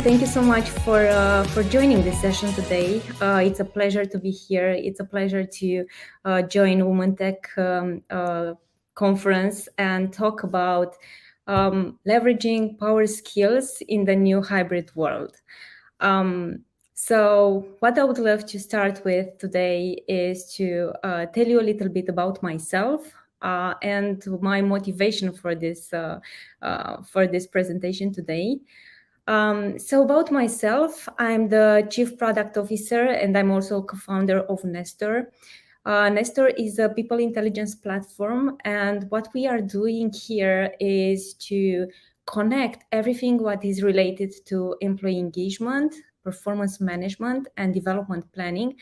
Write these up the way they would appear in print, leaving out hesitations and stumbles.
thank you so much for joining this session today. It's a pleasure to be here. It's a pleasure to join Women Tech conference and talk about leveraging power skills in the new hybrid world. So what I would love to start with today is to tell you a little bit about myself and my motivation for this presentation today. So about myself, I'm the Chief Product Officer and I'm also co-founder of Nestor. Nestor is a people intelligence platform, and what we are doing here is to connect everything what is related to employee engagement, performance management, and development planning,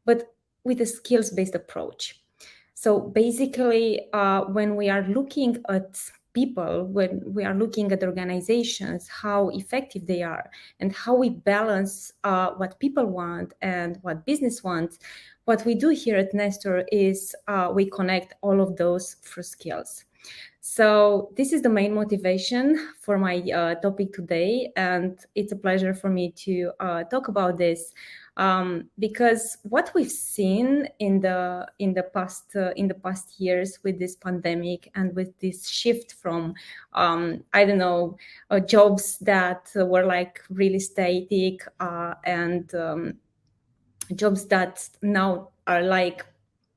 but with a skills-based approach. So basically, when we are looking at people, when we are looking at organizations, how effective they are, and how we balance what people want and what business wants, what we do here at Nestor is we connect all of those through skills. So this is the main motivation for my topic today, and it's a pleasure for me to talk about this because what we've seen in the past years with this pandemic and with this shift from jobs that were like really static and jobs that now are like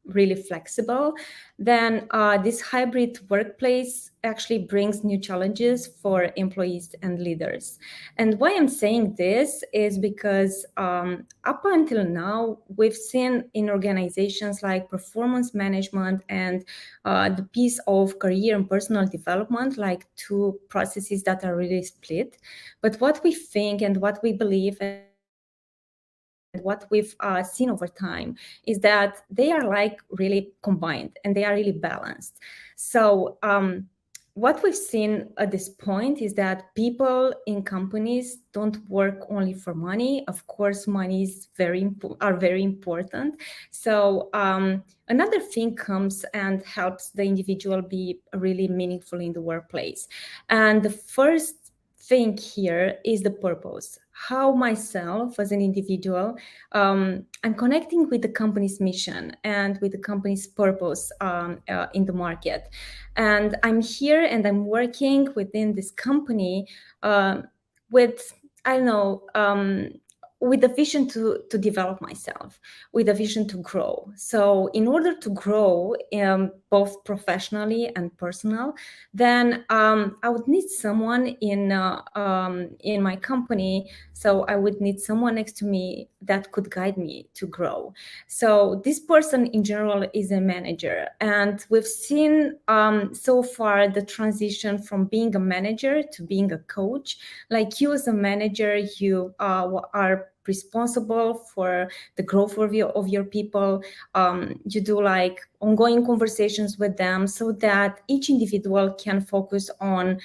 really flexible, then this hybrid workplace actually brings new challenges for employees and leaders. And why I'm saying this is because up until now, we've seen in organizations like performance management and the piece of career and personal development, like two processes that are really split. But what we think and what we believe and what we've seen over time is that they are like really combined and they are really balanced. So what we've seen at this point is that people in companies don't work only for money. Of course, money is very important. So another thing comes and helps the individual be really meaningful in the workplace. And the first thing here is the purpose. How myself as an individual, I'm connecting with the company's mission and with the company's purpose in the market. And I'm here and I'm working within this company with, with a vision to develop myself, with a vision to grow. So in order to grow both professionally and personal, then I would need someone in my company. So I would need someone next to me that could guide me to grow. So this person in general is a manager. And we've seen so far the transition from being a manager to being a coach. Like you as a manager, you are responsible for the growth of your people. You do like ongoing conversations with them so that each individual can focus on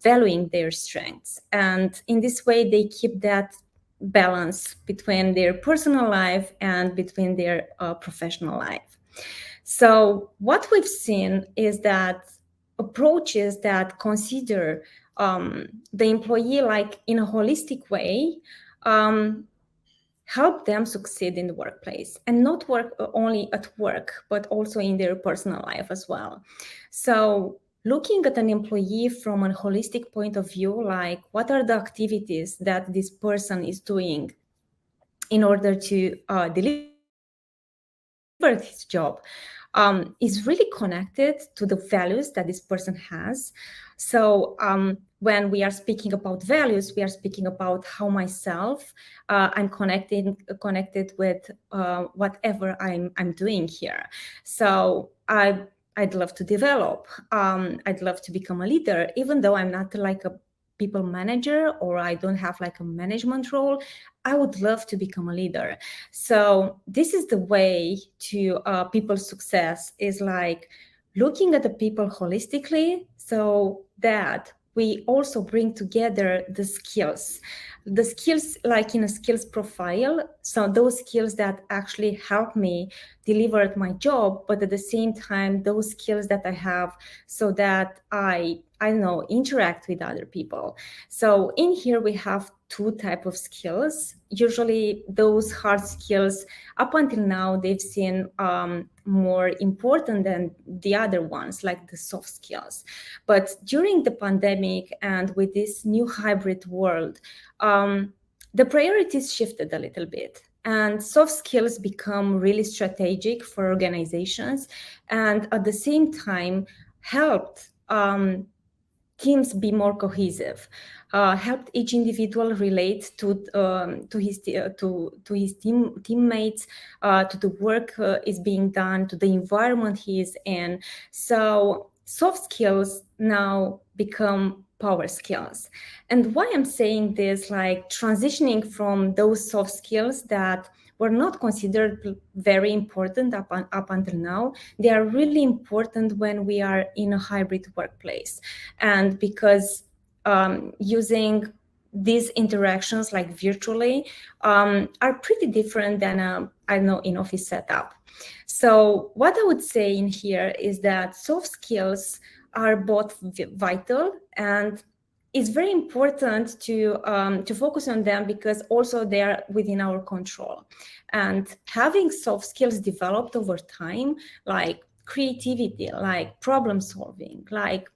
valuing their strengths. And in this way, they keep that balance between their personal life and between their professional life. So what we've seen is that approaches that consider the employee like in a holistic way help them succeed in the workplace and not work only at work, but also in their personal life as well. So looking at an employee from a holistic point of view, like what are the activities that this person is doing in order to deliver his job, is really connected to the values that this person has. So when we are speaking about values, we are speaking about how myself I'm connected with whatever I'm doing here. So I'd love to develop. I'd love to become a leader, even though I'm not like a people manager or I don't have like a management role. I would love to become a leader. So this is the way to people's success, is like looking at the people holistically so that we also bring together the skills the skills like in a skills profile, so those skills that actually help me deliver at my job, but at the same time those skills that I have so that I don't know, interact with other people. So in here we have two type of skills. Usually those hard skills up until now they've seen more important than the other ones, like the soft skills. But during the pandemic and with this new hybrid world, the priorities shifted a little bit, and soft skills become really strategic for organizations, and at the same time helped teams be more cohesive, helped each individual relate to his teammates, to the work is being done, to the environment he is in. So soft skills now become power skills. And why I'm saying this, like transitioning from those soft skills that were not considered very important up until now, they are really important when we are in a hybrid workplace. And because using these interactions like virtually are pretty different than I don't know, in-office setup. So what I would say in here is that soft skills are both vital, and it's very important to focus on them because also they are within our control. And having soft skills developed over time, like creativity, like problem solving, like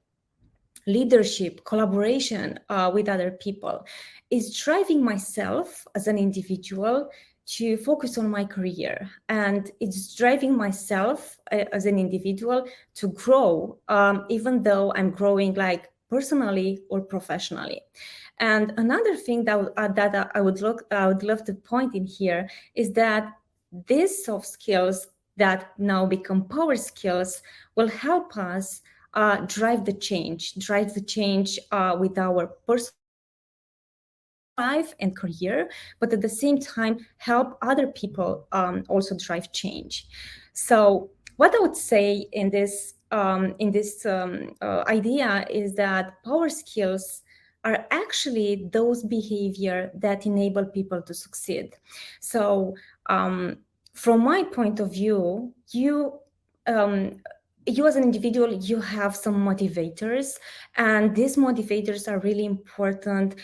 leadership, collaboration with other people, is driving myself as an individual to focus on my career, and it's driving myself as an individual to grow, even though I'm growing like personally or professionally. And another thing that I would love to point in here is that these soft skills that now become power skills will help us drive the change with our personal life and career, but at the same time help other people also drive change. So what I would say in this idea is that power skills are actually those behavior that enable people to succeed. So from my point of view, you as an individual, you have some motivators, and these motivators are really important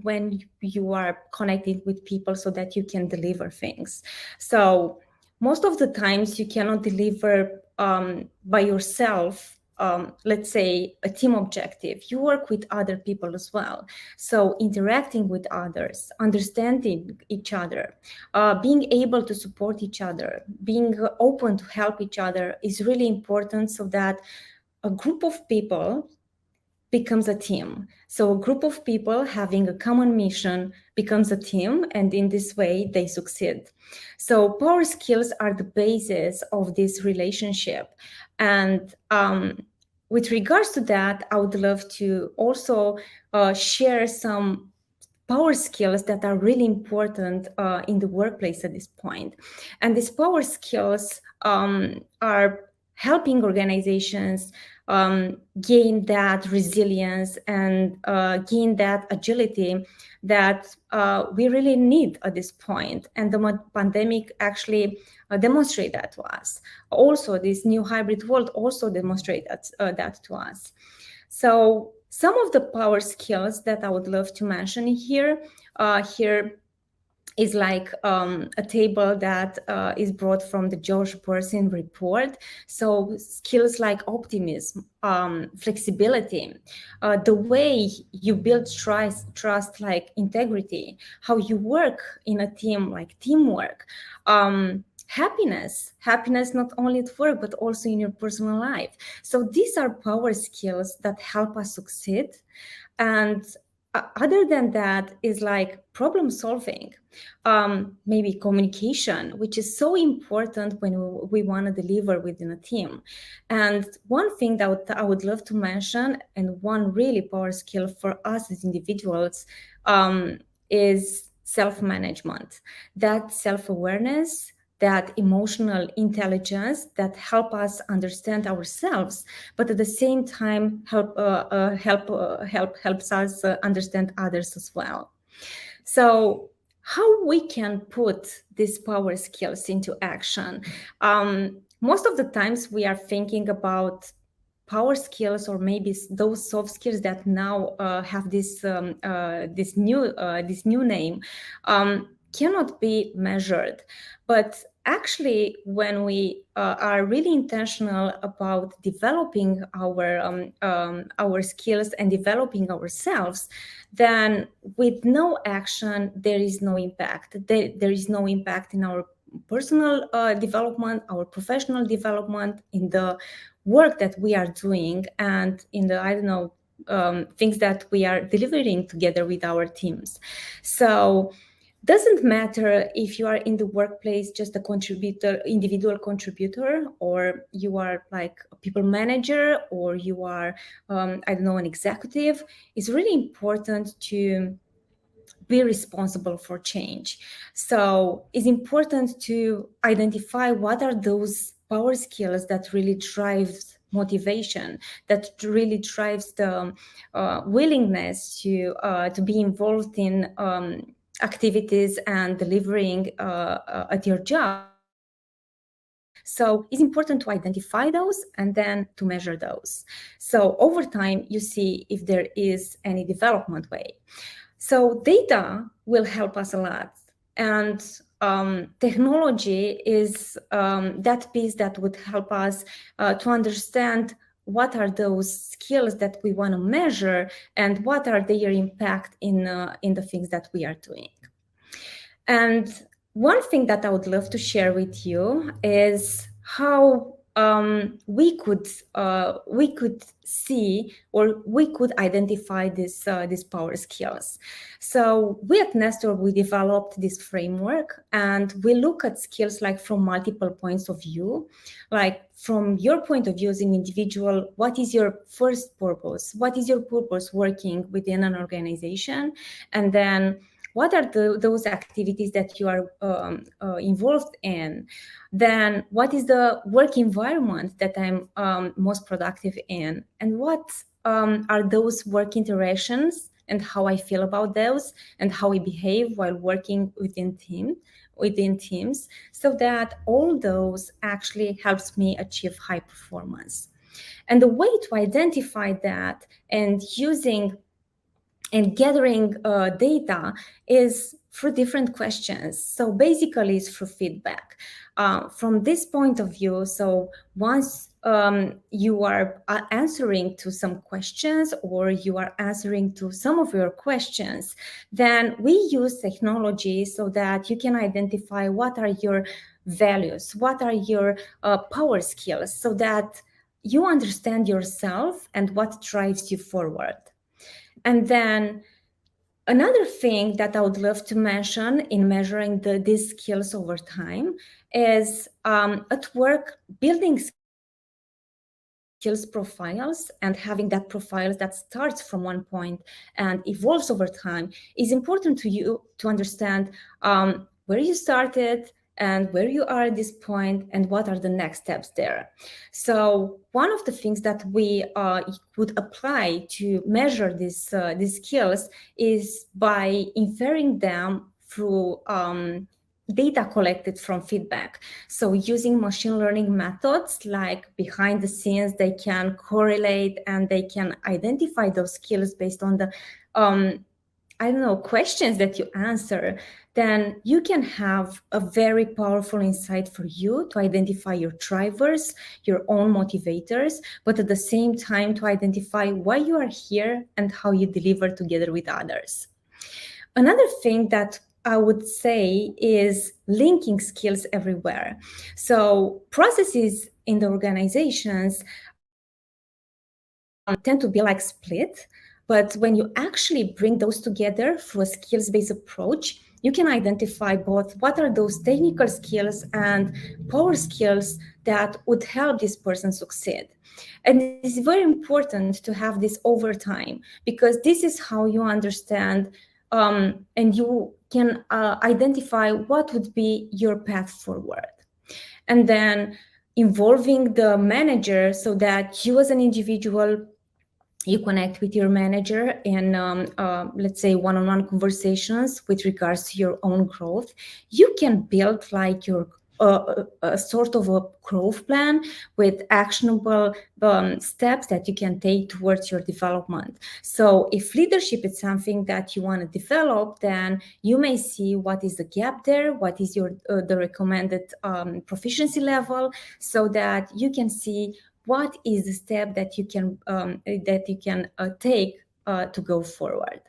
when you are connected with people so that you can deliver things. So most of the times you cannot deliver by yourself, let's say a team objective. You work with other people as well. So interacting with others, understanding each other, being able to support each other, being open to help each other is really important so that a group of people becomes a team. So a group of people having a common mission becomes a team, and in this way they succeed. So power skills are the basis of this relationship. And with regards to that, I would love to also share some power skills that are really important in the workplace at this point. And these power skills are helping organizations gain that resilience and gain that agility that we really need at this point. And the pandemic actually demonstrated that to us. Also, this new hybrid world also demonstrated that to us. So some of the power skills that I would love to mention here is like a table that is brought from the George Persin report. So skills like optimism, flexibility, the way you build trust like integrity, how you work in a team like teamwork, happiness not only at work but also in your personal life. So these are power skills that help us succeed. And other than that is like problem solving, maybe communication, which is so important when we want to deliver within a team. And one thing that I would love to mention, and one really power skill for us as individuals, is self-management, that self-awareness, that emotional intelligence that help us understand ourselves, but at the same time helps us understand others as well. So how we can put these power skills into action? Most of the times we are thinking about power skills, or maybe those soft skills that now have this new name, cannot be measured. But actually, when we are really intentional about developing our skills and developing ourselves, then with no action there is no impact. There is no impact in our personal development, our professional development, in the work that we are doing, and in the, I don't know, things that we are delivering together with our teams. So doesn't matter if you are in the workplace just a contributor, individual contributor, or you are like a people manager, or you are I don't know, an executive. It's really important to be responsible for change. So it's important to identify what are those power skills that really drives motivation, that really drives the willingness to be involved in activities and delivering at your job. So it's important to identify those and then to measure those. So over time, you see if there is any development way. So data will help us a lot. And technology is that piece that would help us to understand what are those skills that we want to measure and what are their impact in the things that we are doing. And one thing that I would love to share with you is how we could see, or we could identify these power skills. So we at Nestor, we developed this framework, and we look at skills like from multiple points of view. Like from your point of view as an individual, what is your first purpose? What is your purpose working within an organization? And then what are those activities that you are involved in? Then what is the work environment that I'm most productive in? And what are those work interactions and how I feel about those and how we behave while working within teams, so that all those actually helps me achieve high performance. And the way to identify that and gathering data is through different questions. So basically it's through feedback. From this point of view, so once you are answering to some questions, or you are answering to some of your questions, then we use technology so that you can identify what are your values, what are your power skills, so that you understand yourself and what drives you forward. And then another thing that I would love to mention in measuring these skills over time is at work, building skills profiles and having that profiles that starts from one point and evolves over time is important to you to understand where you started and where you are at this point and what are the next steps there. So one of the things that we would apply to measure these skills is by inferring them through data collected from feedback. So using machine learning methods, like behind the scenes, they can correlate and they can identify those skills based on the questions that you answer. Then you can have a very powerful insight for you to identify your drivers, your own motivators, but at the same time to identify why you are here and how you deliver together with others. Another thing that I would say is linking skills everywhere. So processes in the organizations tend to be like split, but when you actually bring those together through a skills-based approach, you can identify both what are those technical skills and power skills that would help this person succeed. And it's very important to have this over time, because this is how you understand and you can identify what would be your path forward. And then involving the manager so that you as an individual you connect with your manager in, let's say, one-on-one conversations with regards to your own growth. You can build like your a sort of a growth plan with actionable steps that you can take towards your development. So if leadership is something that you want to develop, then you may see what is the gap there, what is your the recommended proficiency level, so that you can see what is the step that you can take to go forward.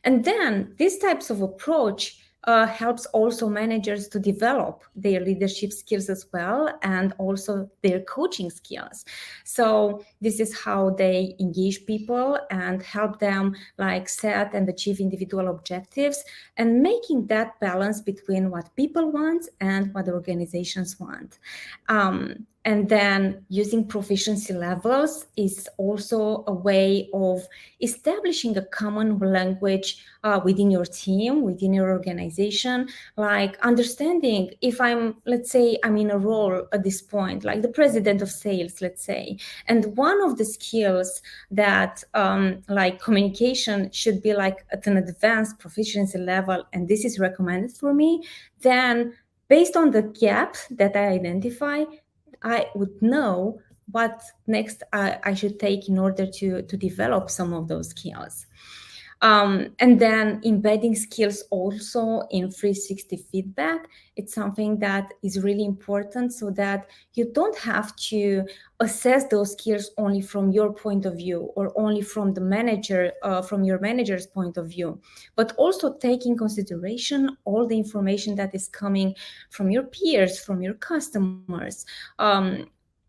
And then these types of approach helps also managers to develop their leadership skills as well, and also their coaching skills. So this is how they engage people and help them like set and achieve individual objectives, and making that balance between what people want and what organizations want. And then using proficiency levels is also a way of establishing a common language within your team, within your organization, like understanding if let's say I'm in a role at this point, like the president of sales, let's say, and one of the skills that like communication should be like at an advanced proficiency level, and this is recommended for me, then based on the gap that I identify, I would know what next I should take in order to develop some of those skills. And then embedding skills also in 360 feedback. It's something that is really important, so that you don't have to assess those skills only from your point of view or only from the manager, from your manager's point of view, but also take in consideration all the information that is coming from your peers, from your customers.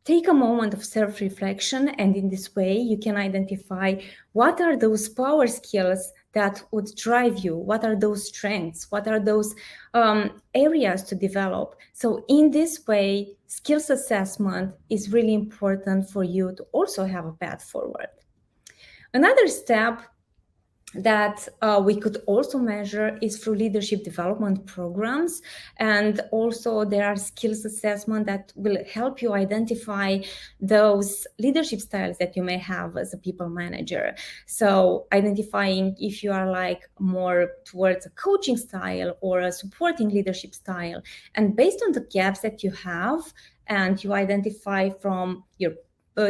Take a moment of self-reflection, and in this way you can identify what are those power skills that would drive you, what are those strengths, what are those areas to develop. So in this way, skills assessment is really important for you to also have a path forward. Another step that we could also measure is through leadership development programs. And also there are skills assessment that will help you identify those leadership styles that you may have as a people manager. So identifying if you are like more towards a coaching style or a supporting leadership style. And based on the gaps that you have, and you identify from your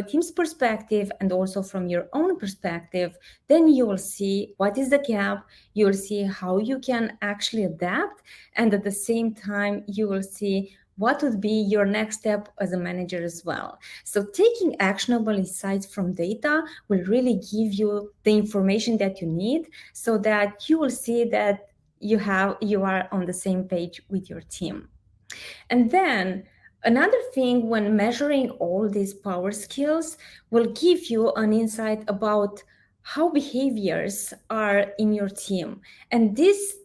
team's perspective and also from your own perspective, then you will see what is the gap, you will see how you can actually adapt, and at the same time you will see what would be your next step as a manager as well. So taking actionable insights from data will really give you the information that you need, so that you will see that you are on the same page with your team. And then another thing, when measuring all these power skills, will give you an insight about how behaviors are in your team. And this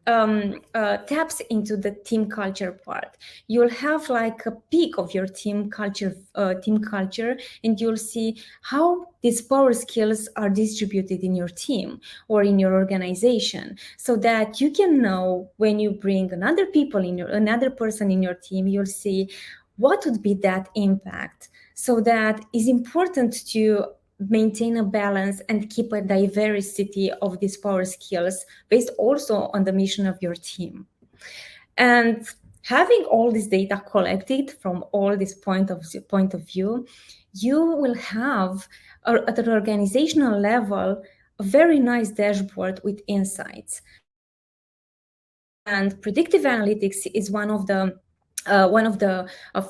taps into the team culture part. You'll have like a peak of your team culture, and you'll see how these power skills are distributed in your team or in your organization, so that you can know when you bring another person in your team, you'll see what would be that impact. So that is important to maintain a balance and keep a diversity of these power skills based also on the mission of your team. And having all this data collected from all this point of view, you will have at an organizational level a very nice dashboard with insights. And predictive analytics is one of the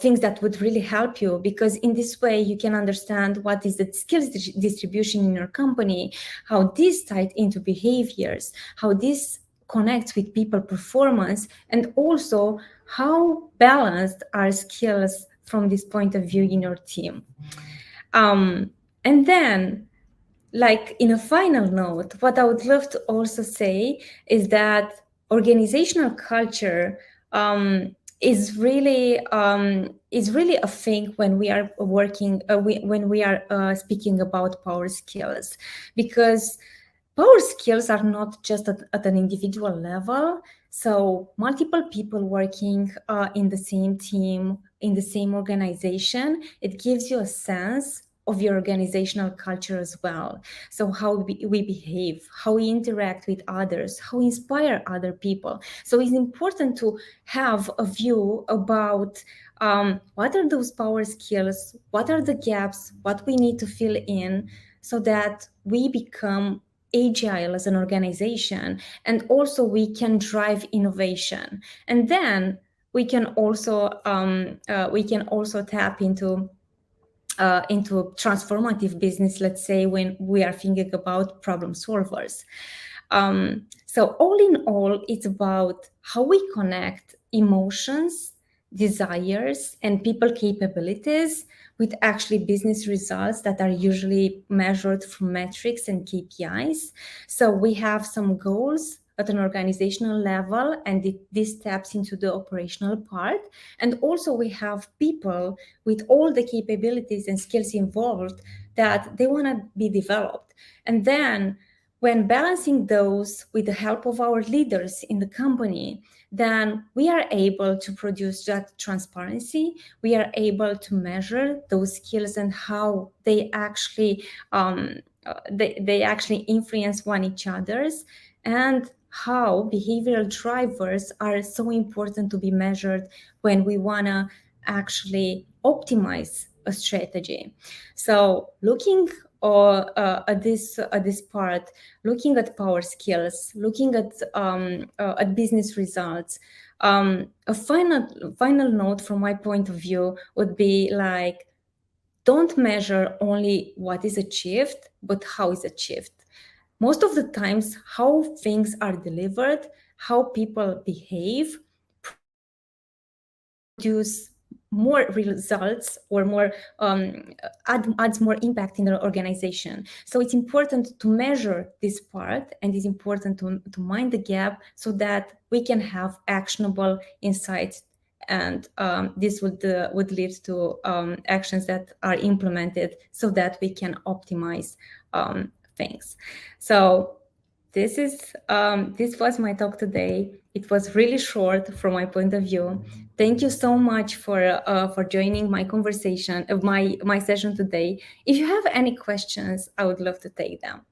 things that would really help you, because in this way you can understand what is the skills distribution in your company, how this tied into behaviors, how this connects with people performance, and also how balanced are skills from this point of view in your team. And then, like in a final note, what I would love to also say is that organizational culture is really a thing when we are working when we are speaking about power skills, because power skills are not just at an individual level. So multiple people working in the same team, in the same organization, it gives you a sense of your organizational culture as well. So how we behave, how we interact with others, how we inspire other people. So it's important to have a view about what are those power skills, what are the gaps, what we need to fill in, so that we become agile as an organization, and also we can drive innovation. And then we can also tap into transformative business, let's say, when we are thinking about problem solvers. So all in all, it's about how we connect emotions, desires, and people capabilities with actually business results that are usually measured through metrics and KPIs. So we have some goals at an organizational level, and this taps into the operational part. And also we have people with all the capabilities and skills involved that they want to be developed. And then when balancing those with the help of our leaders in the company, then we are able to produce that transparency. We are able to measure those skills and how they actually they actually influence one each other's, and how behavioral drivers are so important to be measured when we want to actually optimize a strategy. So looking at this part, looking at power skills, looking at business results, a final note from my point of view would be like, don't measure only what is achieved, but how is achieved. Most of the times, how things are delivered, how people behave, produce more results or more adds more impact in the organization. So it's important to measure this part, and it's important to mind the gap so that we can have actionable insights, and this would lead to actions that are implemented so that we can optimize things. So this was my talk today. It was really short from my point of view. Thank you so much for joining my conversation, my session today. If you have any questions, I would love to take them.